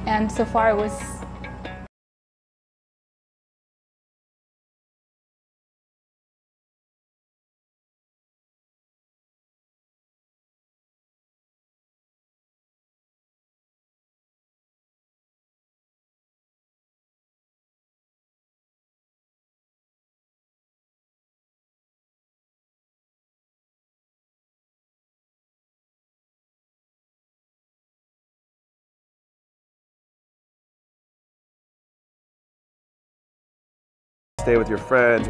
And so far it was stay with your friends.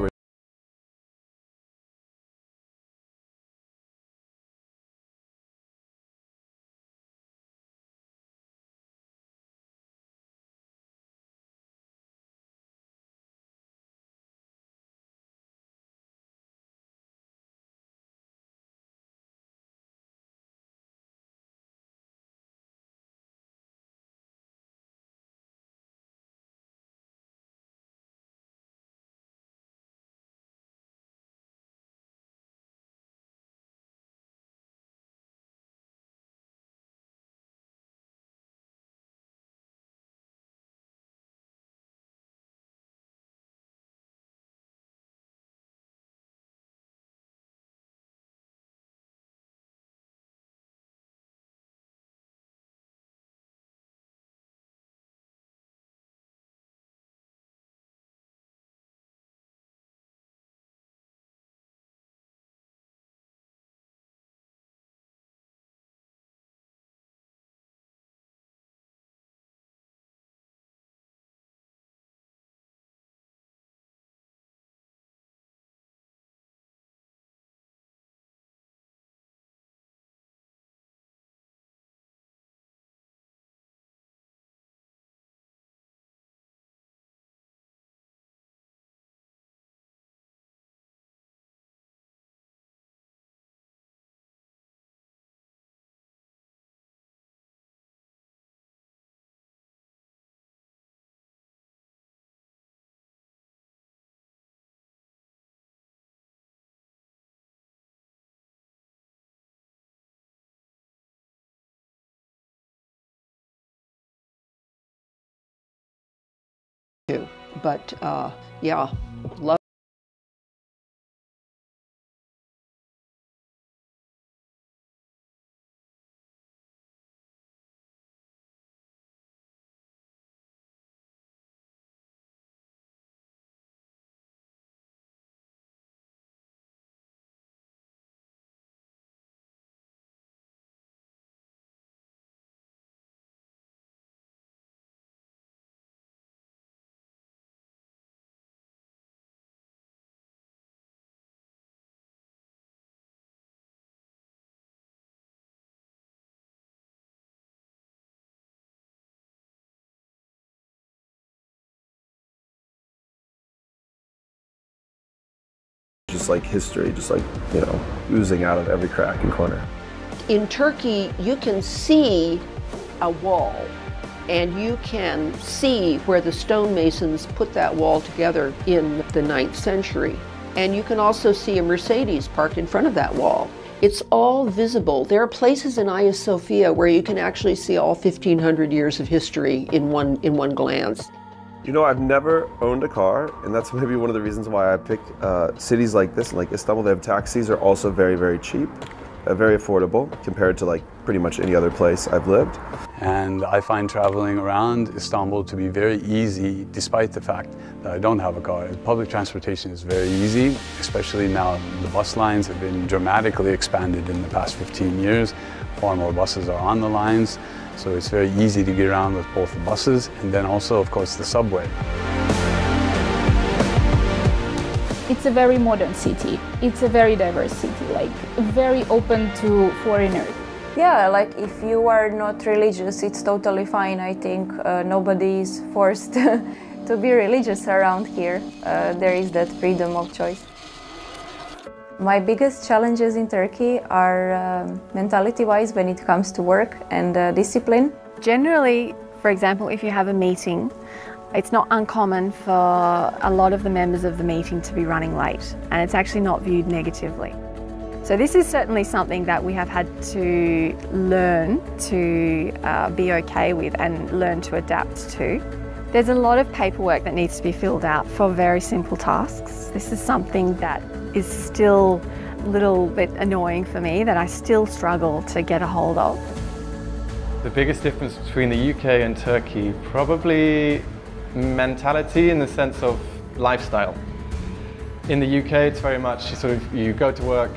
But yeah, love just like history, just like, you know, oozing out of every crack and corner. In Turkey, you can see a wall, and you can see where the stonemasons put that wall together in the 9th century. And you can also see a Mercedes parked in front of that wall. It's all visible. There are places in Hagia Sophia where you can actually see all 1,500 years of history in one glance. You know, I've never owned a car, and that's maybe one of the reasons why I pick cities like this. Like Istanbul, they have taxis are also very, very cheap, very affordable compared to like pretty much any other place I've lived. And I find traveling around Istanbul to be very easy, despite the fact that I don't have a car. Public transportation is very easy, especially now the bus lines have been dramatically expanded in the past 15 years. Far more buses are on the lines, so it's very easy to get around with both the buses and then also, of course, the subway. It's a very modern city. It's a very diverse city, like very open to foreigners. Yeah, like if you are not religious, it's totally fine. I think nobody is forced to be religious around here. There is that freedom of choice. My biggest challenges in Turkey are mentality-wise when it comes to work and discipline. Generally, for example, if you have a meeting, it's not uncommon for a lot of the members of the meeting to be running late, and it's actually not viewed negatively. So this is certainly something that we have had to learn to be okay with and learn to adapt to. There's a lot of paperwork that needs to be filled out for very simple tasks. This is something that is still a little bit annoying for me, that I still struggle to get a hold of. The biggest difference between the UK and Turkey, probably mentality in the sense of lifestyle. In the UK, it's very much you go to work,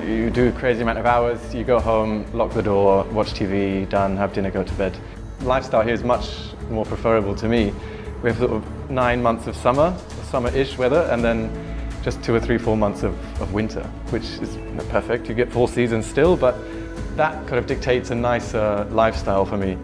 you do a crazy amount of hours, you go home, lock the door, watch TV, done, have dinner, go to bed. Lifestyle here is much more preferable to me. We have sort of 9 months of summer-ish weather, and then just 2 or 3, 4 months of winter, which is perfect. You get 4 seasons still, but that kind of dictates a nicer lifestyle for me.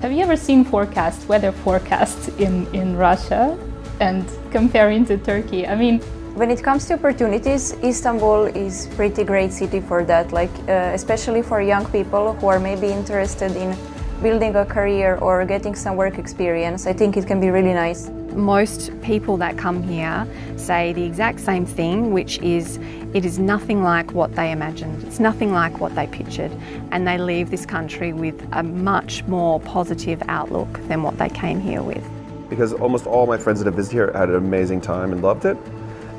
Have you ever seen weather forecasts in Russia and comparing to Turkey? I mean, when it comes to opportunities, Istanbul is a pretty great city for that, like especially for young people who are maybe interested in building a career or getting some work experience. I think it can be really nice. Most people that come here say the exact same thing, which is it is nothing like what they imagined. It's nothing like what they pictured, and they leave this country with a much more positive outlook than what they came here with. Because almost all my friends that have visited here had an amazing time and loved it.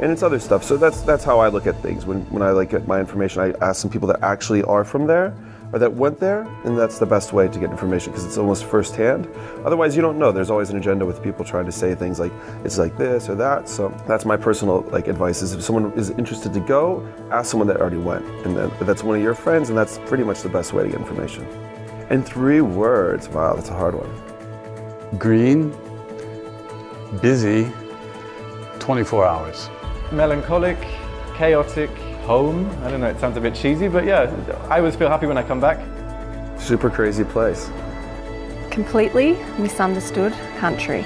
And it's other stuff. So that's how I look at things. When I like get my information, I ask some people that actually are from there or that went there, and that's the best way to get information because it's almost firsthand. Otherwise, you don't know. There's always an agenda with people trying to say things like it's like this or that. So that's my personal advice: is if someone is interested to go, ask someone that already went, and then if that's one of your friends, and that's pretty much the best way to get information. In 3 words, wow, that's a hard one. Green, busy, 24 hours. Melancholic, chaotic, home. I don't know, it sounds a bit cheesy, but yeah, I always feel happy when I come back. Super crazy place. Completely misunderstood country.